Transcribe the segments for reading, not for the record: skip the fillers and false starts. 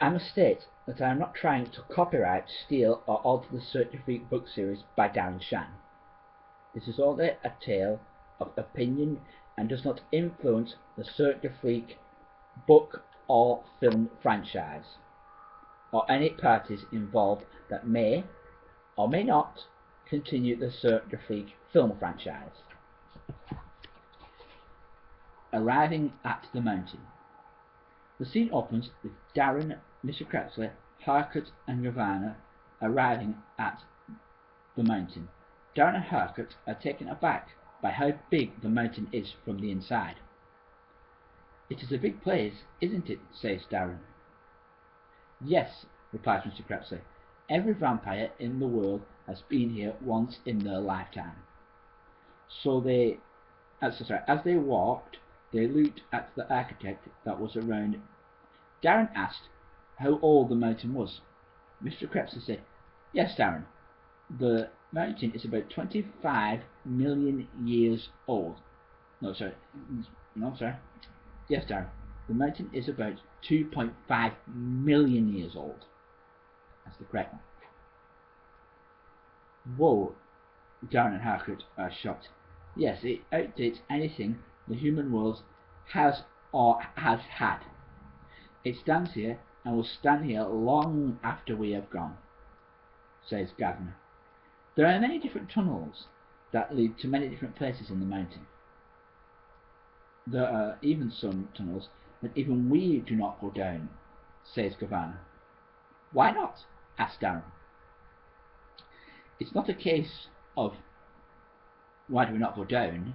I must state that I am not trying to copyright, steal, or alter the Cirque du Freak book series by Darren Shan. This is only a tale of opinion and does not influence the Cirque du Freak book or film franchise, or any parties involved that may or may not continue the Cirque du Freak film franchise. Arriving at the mountain. The scene opens with Darren, Mr. Crepsley, Harcourt and Nirvana arriving at the mountain. Darren and Harcourt are taken aback by how big the mountain is from the inside. "It is a big place, isn't it?" says Darren. "Yes," replies Mr. Crepsley. "Every vampire in the world has been here once in their lifetime." As they walked, they looked at the architect that was around. Darren asked how old the mountain was. Mr. Crepsley said, "Yes, Darren, the mountain is about 25 million years old." Yes, Darren, the mountain is about 2.5 million years old. That's the correct one. Whoa, Darren and Harcourt are shocked. Yes, it outdates anything the human world has or has had. It stands here and will stand here long after we have gone, says Gavner. There are many different tunnels that lead to many different places in the mountain. There are even some tunnels that even we do not go down, says Gavner. Why not? Asks Darren. It's not a case of why do we not go down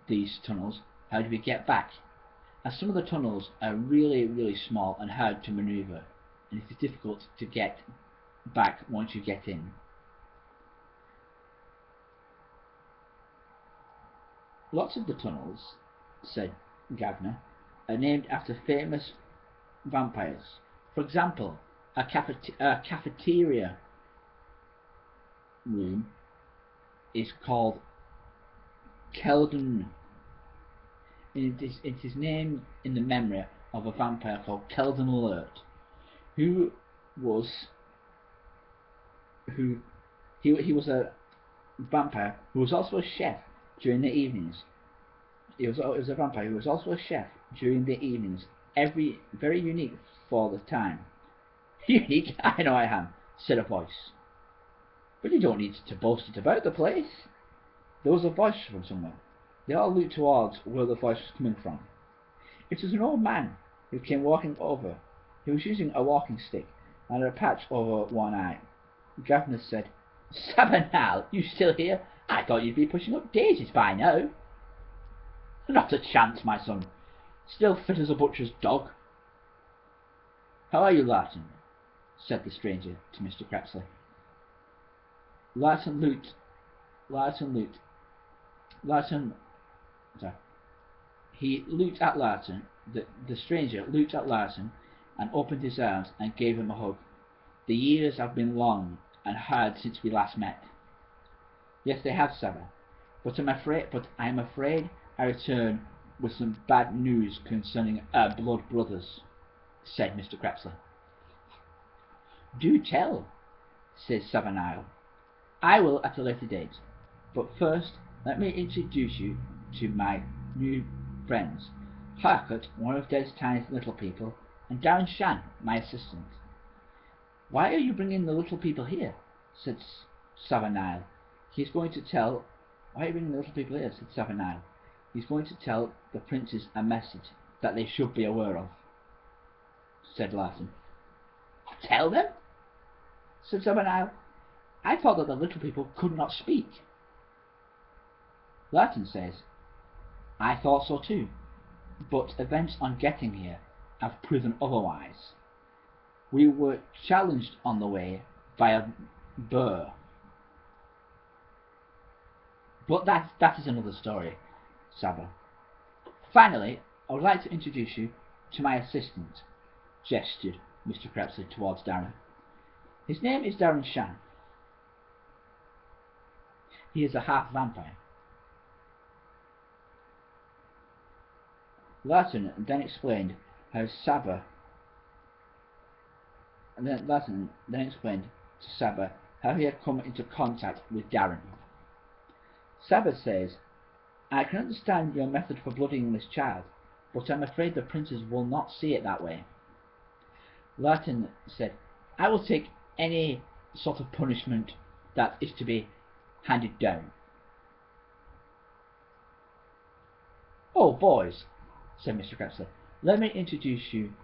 these tunnels, how do we get back? As some of the tunnels are really small and hard to manoeuvre, and it is difficult to get back once you get in. Lots of the tunnels, said Gavner, are named after famous vampires. For example, a cafeteria room is called Keldon. It is named in the memory of a vampire called Keldon Alert, who was a vampire who was also a chef during the evenings. He was a vampire who was also a chef during the evenings. Very unique for the time. Unique? I know I am, said a voice. But you don't need to boast it about the place. There was a voice from somewhere. They all looked towards where the voice was coming from. It was an old man who came walking over. He was using a walking stick and had a patch over one eye. Gavner said, "Sabanal, you still here? I thought you'd be pushing up daisies by now." "Not a chance, my son. Still fit as a butcher's dog." "How are you, Larton?" said the stranger to Mr. Crepsley. He looked at Larton. The stranger looked at Larton and opened his arms and gave him a hug. "The years have been long and hard since we last met." "Yes, they have, Saba. But I am afraid I return with some bad news concerning our blood brothers," said Mr. Crepsley. "Do tell," says Sabanile. "I will at a later date. But first let me introduce you to my new friends, Harcourt, one of Des Tiny's little people, and Darren Shan, my assistant." "Why are you bringing the little people here?" said Sabanile. "He's going to tell Why are you bringing the little people here?" said Sabanile. "He's going to tell the princes a message that they should be aware of," said Larton. "Tell them?" said Sabanile. "I thought that the little people could not speak." Larton says, "I thought so too, but events on getting here have proven otherwise. We were challenged on the way by a burr. But that is another story, Saba. Finally, I would like to introduce you to my assistant," gestured Mr. Crepsley towards Darren. "His name is Darren Shan. He is a half vampire." Larton then explained how Saba and then Latin then explained to Saba how he had come into contact with Darren. Saba says, "I can understand your method for bloodying this child, but I'm afraid the princes will not see it that way." Latin said, "I will take any sort of punishment that is to be handed down." "Oh, boys," said Mr. Crepsley, "let me introduce you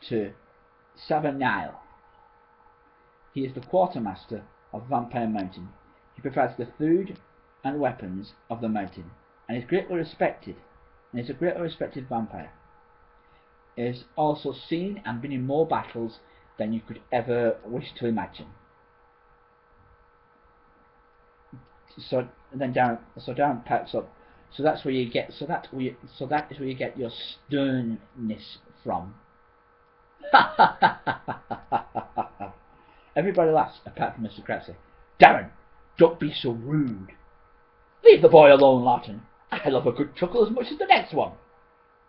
to Saba Nile. He is the quartermaster of Vampire Mountain. He provides the food and weapons of the mountain, and is greatly respected, and is a greatly respected vampire. He has also seen and been in more battles than you could ever wish to imagine." So Darren pipes up. So that's where you get. So that is where you get your sternness from. Everybody laughs apart from Mr. Crepsley. "Darren, don't be so rude." "Leave the boy alone, Latin. I love a good chuckle as much as the next one,"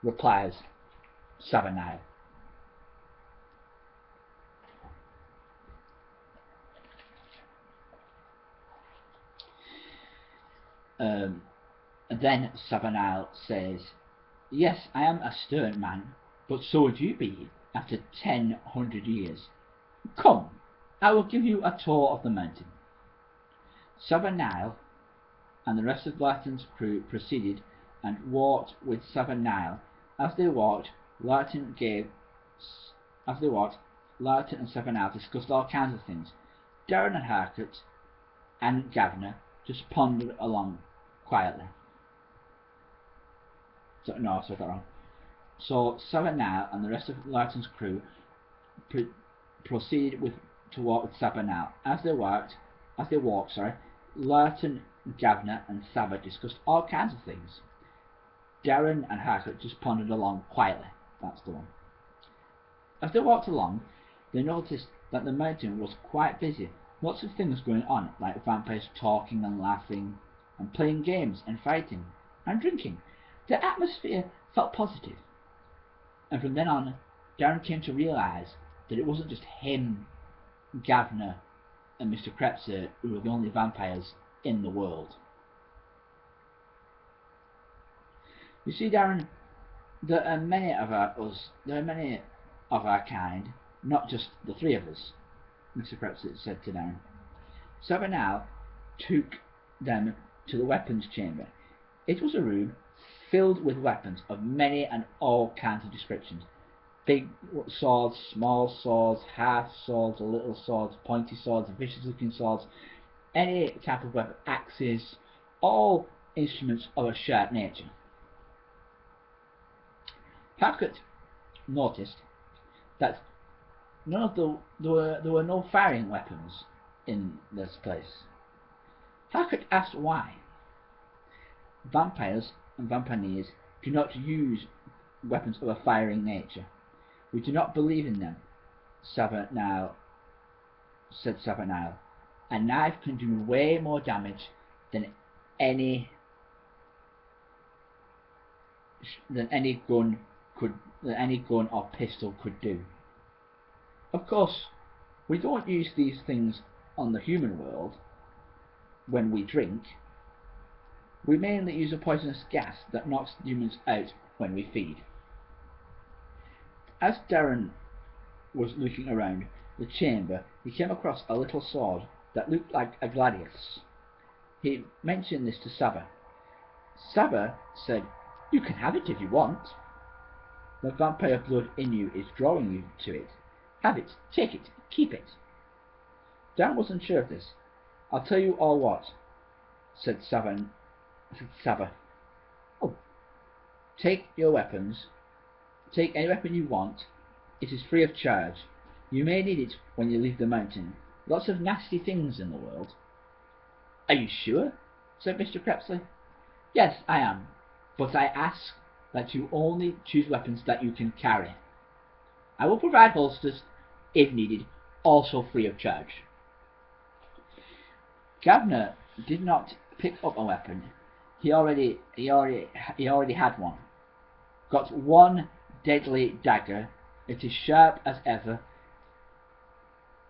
replies Saba Nile. Then Saba Nile says, "Yes, I am a stern man, but so would you be after 1,000 years. Come, I will give you a tour of the mountain." Saba Nile and the rest of Latin's crew proceeded and walked with Saba Nile. As they walked, Latin and Saba Nile discussed all kinds of things. Darren and Harcourt and Gavner just pondered along quietly. So Saba Nile and the rest of Latin's crew proceeded to walk with Saba Nile. As they walked, Latin, Gavner, and Saba discussed all kinds of things. Darren and Harcourt just pondered along quietly. That's the one. As they walked along, they noticed that the mountain was quite busy. Lots of things going on, like vampires talking and laughing, and playing games and fighting and drinking. The atmosphere felt positive. And from then on, Darren came to realise that it wasn't just him, Gavner, and Mr. Crepsley who were the only vampires in the world. You see, Darren, there are many of our kind, not just the three of us, Mr. Crepsley said to Darren. Saba Nile took them to the weapons chamber. It was a room filled with weapons of many and all kinds of descriptions. Big swords, small swords, half swords, little swords, pointy swords, vicious looking swords, any type of weapon, axes, all instruments of a sharp nature. Harcourt noticed that there were no firing weapons in this place. Harcourt asked why. "Vampires and vampirees do not use weapons of a firing nature. We do not believe in them," said Saba Nile. "A knife can do way more damage than any gun or pistol could do. Of course, we don't use these things on the human world when we drink. We mainly use a poisonous gas that knocks humans out when we feed." As Darren was looking around the chamber, he came across a little sword that looked like a gladius. He mentioned this to Saba. Saba said, "You can have it if you want. The vampire blood in you is drawing you to it. Have it, take it, keep it." Darren wasn't sure of this. "I'll tell you all what," said Saba. "Oh, take your weapons. Take any weapon you want. It is free of charge. You may need it when you leave the mountain. Lots of nasty things in the world." "Are you sure?" said Mr. Crepsley. "Yes, I am. But I ask that you only choose weapons that you can carry. I will provide holsters, if needed, also free of charge." Gavner did not pick up a weapon. He already had one. "Got one deadly dagger. It is sharp as ever,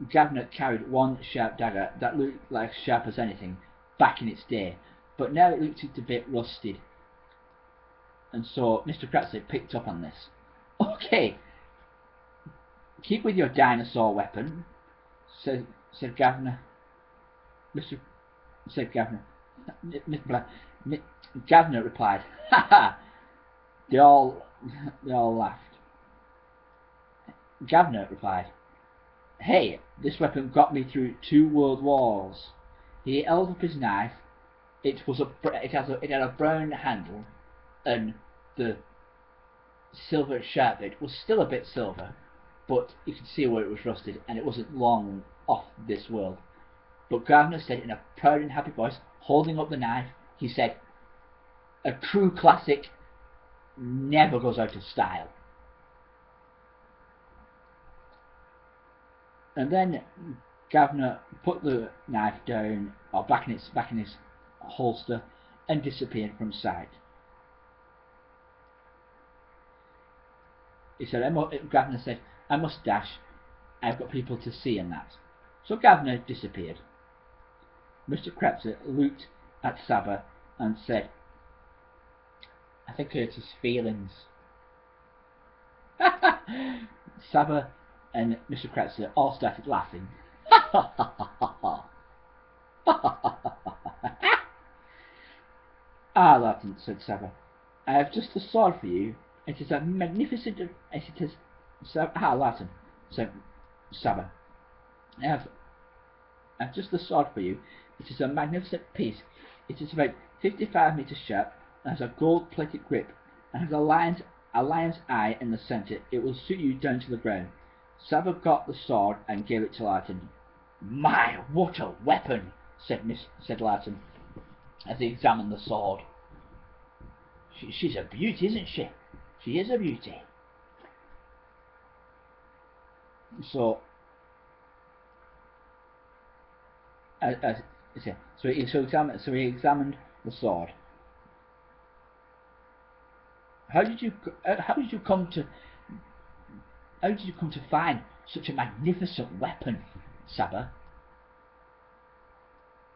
Gavner carried one sharp dagger that looked like sharp as anything back in its day, but now it looked a bit rusted. And so Mr. Crapsley picked up on this. "Okay, keep with your dinosaur weapon," said Gavner. Mr. said Gavner. Gavner replied, "Ha ha!" They all laughed. Gavner replied, "Hey, this weapon got me through 2 world wars." He held up his knife. It had a brown handle, and the silver sharp bit was still a bit silver, but you could see where it was rusted, and it wasn't long off this world. But Gavner said in a proud and happy voice, holding up the knife, he said, "A true classic never goes out of style." And then Gavner put the knife down, or back in his holster, and disappeared from sight. Gavner said, "I must dash. I've got people to see and that." So Gavner disappeared. Mr. Crapsley looked at Saba and said, "I think it hurt his feelings." Saba and Mr. Crapsley all started laughing. "Ah, Larton," said Saba, "I have just the sword for you. It is a magnificent. Larton," said Saba, "I have just the sword for you. It is a magnificent piece. It is about 55 meters sharp, and has a gold-plated grip, and has a lion's eye in the centre. It will suit you down to the ground." Saba got the sword and gave it to Larton. "My, what a weapon!" said Larton, as he examined the sword. She's a beauty, isn't she? She is a beauty." So, he examined the sword. How did you come to find such a magnificent weapon, Saba?"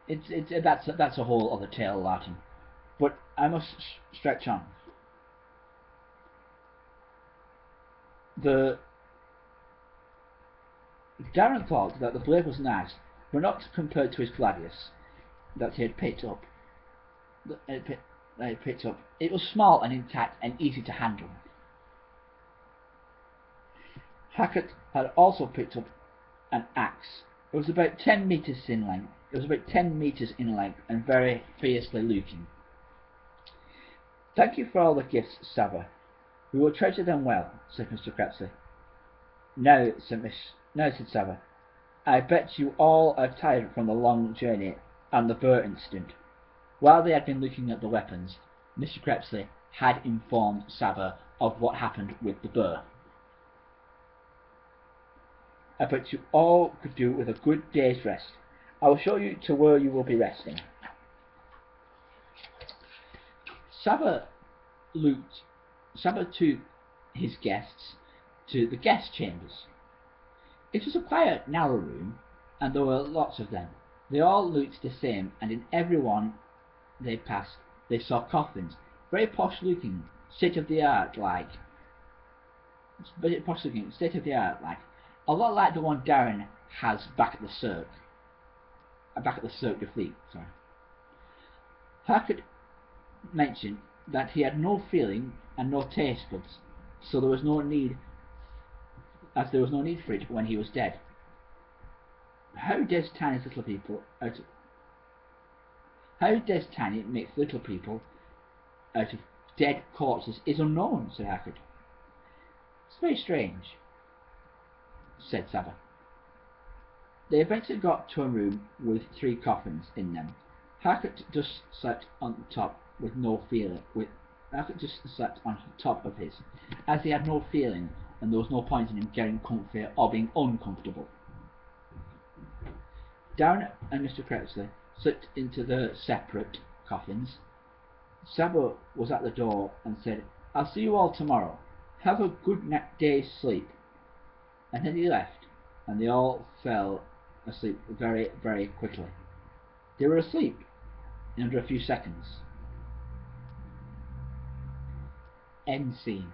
That's a whole other tale, Larton. But I must stretch on. Darren thought that the blade was nice, but not compared to his gladius that he had picked up. It was small and intact and easy to handle. Hackett had also picked up an axe. It was about 10 meters in length. And very fiercely looking. "Thank you for all the gifts, Saba. We will treasure them well," said Mr. Crapsley. Now, said Saba, "I bet you all are tired from the long journey and the Burr incident." While they had been looking at the weapons, Mr. Crapsley had informed Saba of what happened with the Burr. "I bet you all could do with a good day's rest. I will show you to where you will be resting." Saba took his guests to the guest chambers. It was a quiet, narrow room, and there were lots of them. They all looked the same, and in every one they passed they saw coffins, very posh looking, state of the art like, a lot like the one Darren has back at the Cirque du Fleet. Hackett mentioned that he had no feeling and no taste buds, so there was no need for it when he was dead. How Des Tiny makes little people out of dead corpses is unknown, said Hackett. "It's very strange," said Saba. They eventually got to a room with 3 coffins in them. Hackett just sat on top with no feeling. Hackett just sat on top of his, as he had no feeling, and there was no point in him getting comfy or being uncomfortable. Darren and Mr. Crapsley slipped into their separate coffins. Saba was at the door and said, "I'll see you all tomorrow. Have a good day's sleep." And then he left. and they all fell asleep very, very quickly. They were asleep in under a few seconds. End scene.